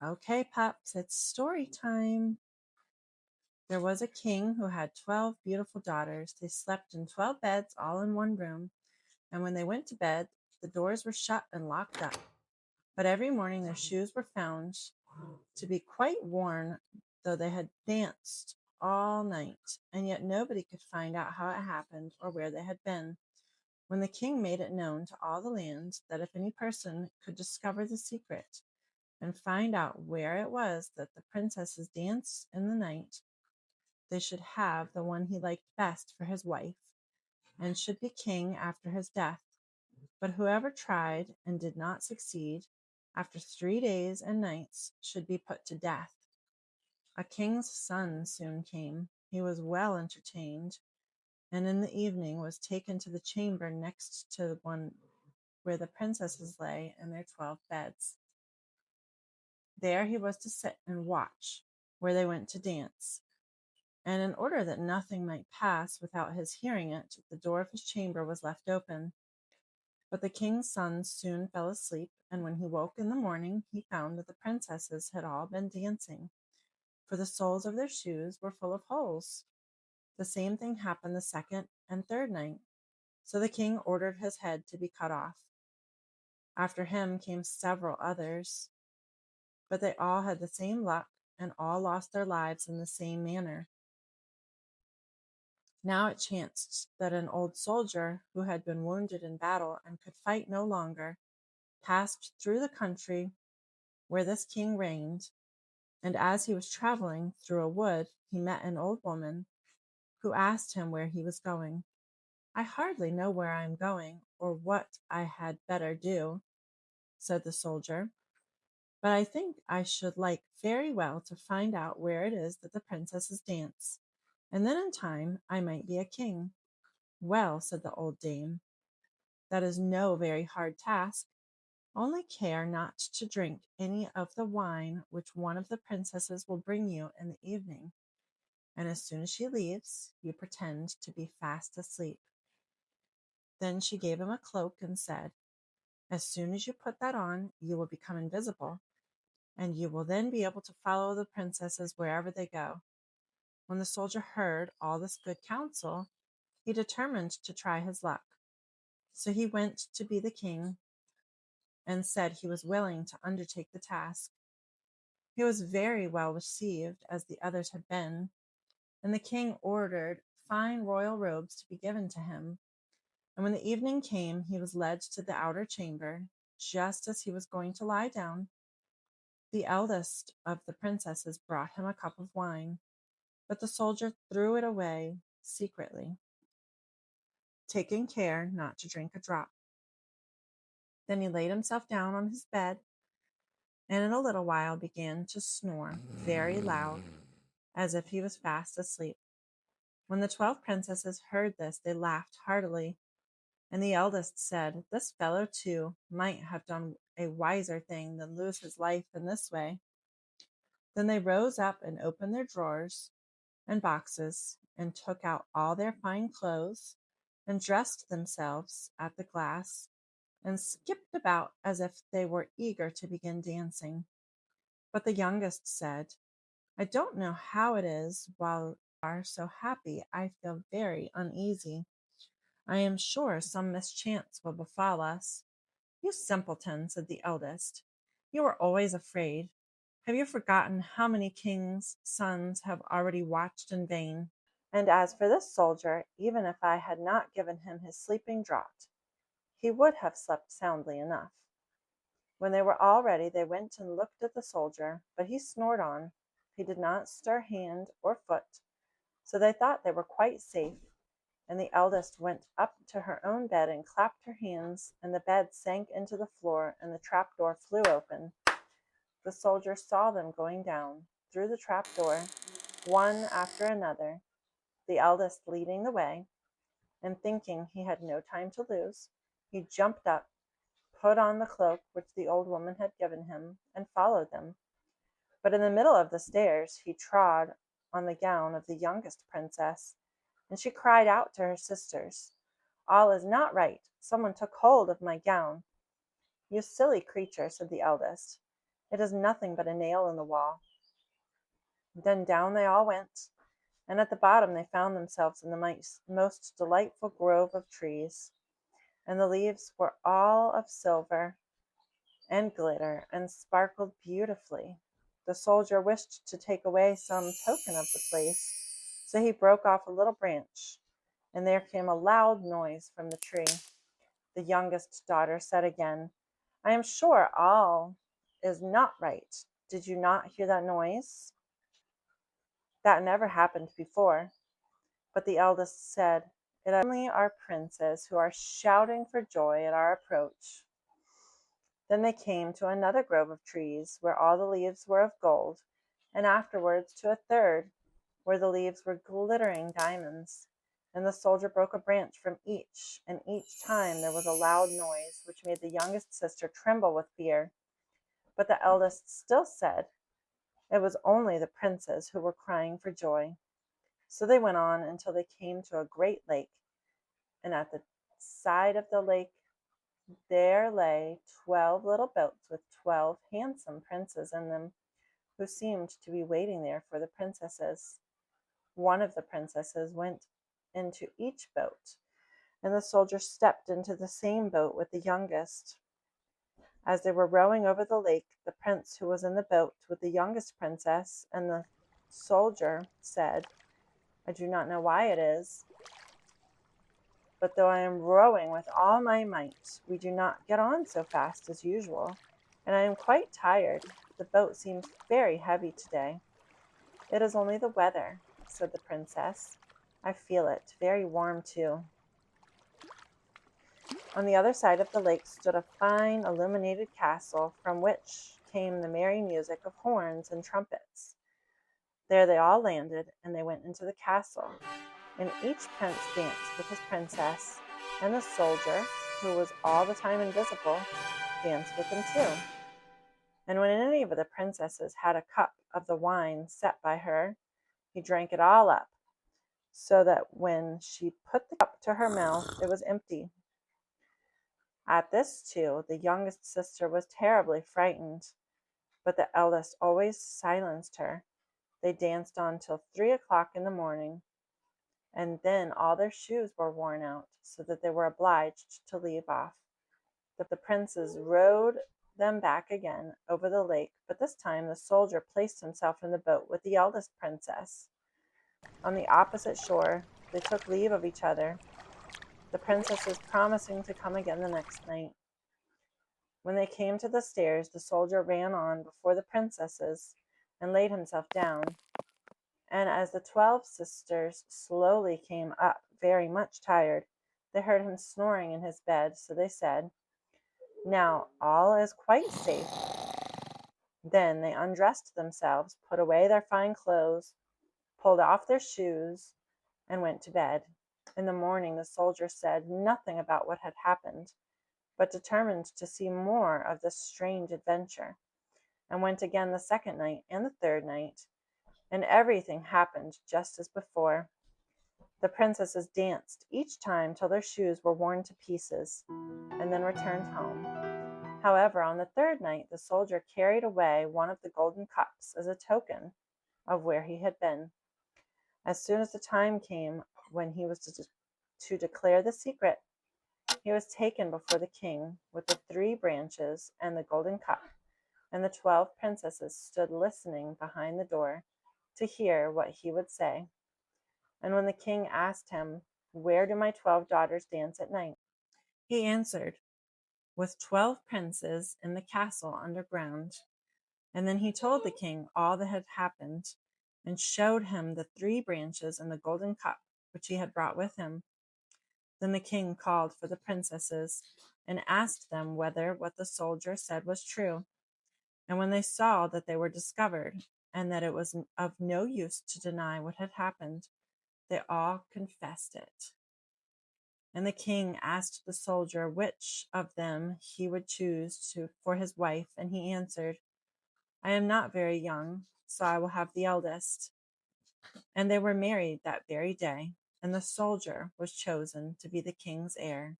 Okay, pups, it's story time. There was a king who had 12 beautiful daughters. They slept in 12 beds, all in one room, and when they went to bed, the doors were shut and locked up. But every morning their shoes were found to be quite worn, though they had danced all night, and yet nobody could find out how it happened or where they had been. When the king made it known to all the land that if any person could discover the secret and find out where it was that the princesses danced in the night, they should have the one he liked best for his wife, and should be king after his death. But whoever tried and did not succeed, after 3 days and nights, should be put to death. A king's son soon came. He was well entertained, and in the evening was taken to the chamber next to the one where the princesses lay in their 12 beds. There he was to sit and watch where they went to dance. And in order that nothing might pass without his hearing it, the door of his chamber was left open. But the king's son soon fell asleep, and when he woke in the morning, he found that the princesses had all been dancing, for the soles of their shoes were full of holes. The same thing happened the second and third night. So the king ordered his head to be cut off. After him came several others, but they all had the same luck, and all lost their lives in the same manner. Now it chanced that an old soldier, who had been wounded in battle and could fight no longer, passed through the country where this king reigned, and as he was traveling through a wood, he met an old woman, who asked him where he was going. "I hardly know where I am going, or what I had better do," said the soldier, "but I think I should like very well to find out where it is that the princesses dance, and then in time I might be a king." "Well," said the old dame, "that is no very hard task. Only care not to drink any of the wine which one of the princesses will bring you in the evening, and as soon as she leaves, you pretend to be fast asleep." Then she gave him a cloak and said, "As soon as you put that on, you will become invisible, and you will then be able to follow the princesses wherever they go." When the soldier heard all this good counsel, he determined to try his luck. So he went to be the king, and said he was willing to undertake the task. He was very well received, as the others had been, and the king ordered fine royal robes to be given to him. And when the evening came, he was led to the outer chamber. Just as he was going to lie down, the eldest of the princesses brought him a cup of wine, but the soldier threw it away secretly, taking care not to drink a drop. Then he laid himself down on his bed, and in a little while began to snore very loud, as if he was fast asleep. When the 12 princesses heard this, they laughed heartily, and the eldest said, "This fellow, too, might have done a wiser thing than lose his life in this way." Then they rose up and opened their drawers and boxes, and took out all their fine clothes, and dressed themselves at the glass, and skipped about as if they were eager to begin dancing. But the youngest said, "I don't know how it is, while you are so happy I feel very uneasy. I am sure some mischance will befall us." "You simpleton," said the eldest, "you are always afraid. Have you forgotten how many kings' sons have already watched in vain? And as for this soldier, even if I had not given him his sleeping draught, he would have slept soundly enough." When they were all ready, they went and looked at the soldier, but he snored on. He did not stir hand or foot, so they thought they were quite safe, and the eldest went up to her own bed and clapped her hands, and the bed sank into the floor, and the trap-door flew open. The soldier saw them going down through the trap-door, one after another, the eldest leading the way, and thinking he had no time to lose, he jumped up, put on the cloak which the old woman had given him, and followed them. But in the middle of the stairs he trod on the gown of the youngest princess, and she cried out to her sisters, "All is not right. Someone took hold of my gown." "You silly creature," said the eldest, It is nothing but a nail in the wall." Then down they all went, and at the bottom they found themselves in the most delightful grove of trees, and the leaves were all of silver and glitter and sparkled beautifully. The soldier wished to take away some token of the place, so he broke off a little branch, and there came a loud noise from the tree. The youngest daughter said again, "I am sure all is not right. Did you not hear that noise? That never happened before." But the eldest said, "It is only our princes who are shouting for joy at our approach." Then they came to another grove of trees, where all the leaves were of gold, and afterwards to a third, where the leaves were glittering diamonds. And the soldier broke a branch from each, and each time there was a loud noise, which made the youngest sister tremble with fear. But the eldest still said it was only the princes who were crying for joy. So they went on until they came to a great lake, and at the side of the lake there lay 12 little boats with 12 handsome princes in them, who seemed to be waiting there for the princesses. One of the princesses went into each boat, and the soldier stepped into the same boat with the youngest. As they were rowing over the lake, the prince who was in the boat with the youngest princess and the soldier said, "I do not know why it is, but though I am rowing with all my might, we do not get on so fast as usual, and I am quite tired. The boat seems very heavy today." "It is only the weather," said the princess. "I feel it very warm too." On the other side of the lake stood a fine illuminated castle, from which came the merry music of horns and trumpets. There they all landed, and they went into the castle, and each prince danced with his princess, and the soldier, who was all the time invisible, danced with them too. And when any of the princesses had a cup of the wine set by her, he drank it all up, so that when she put the cup to her mouth, it was empty. At this, too, the youngest sister was terribly frightened, but the eldest always silenced her. They danced on till 3 o'clock in the morning, and then all their shoes were worn out, so that they were obliged to leave off. The princes rowed them back again over the lake, but this time the soldier placed himself in the boat with the eldest princess. On the opposite shore, they took leave of each other, the princesses promising to come again the next night. When they came to the stairs, the soldier ran on before the princesses and laid himself down. And as the 12 sisters slowly came up, very much tired, they heard him snoring in his bed, so they said, "Now all is quite safe." Then they undressed themselves, put away their fine clothes, pulled off their shoes, and went to bed. In the morning the soldier said nothing about what had happened, but determined to see more of this strange adventure, and went again the second night and the third night, and everything happened just as before. The princesses danced each time till their shoes were worn to pieces, and then returned home. However, on the third night the soldier carried away one of the golden cups as a token of where he had been. As soon as the time came when he was to declare the secret, he was taken before the king with the 3 branches and the golden cup, and the 12 princesses stood listening behind the door to hear what he would say. And when the king asked him, "Where do my 12 daughters dance at night?" he answered, "With 12 princes in the castle underground." And then he told the king all that had happened, and showed him the 3 branches and the golden cup which he had brought with him. Then the king called for the princesses, and asked them whether what the soldier said was true. And when they saw that they were discovered, and that it was of no use to deny what had happened, they all confessed it. And the king asked the soldier which of them he would choose for his wife, and he answered, "I am not very young, so I will have the eldest." And they were married that very day, and the soldier was chosen to be the king's heir.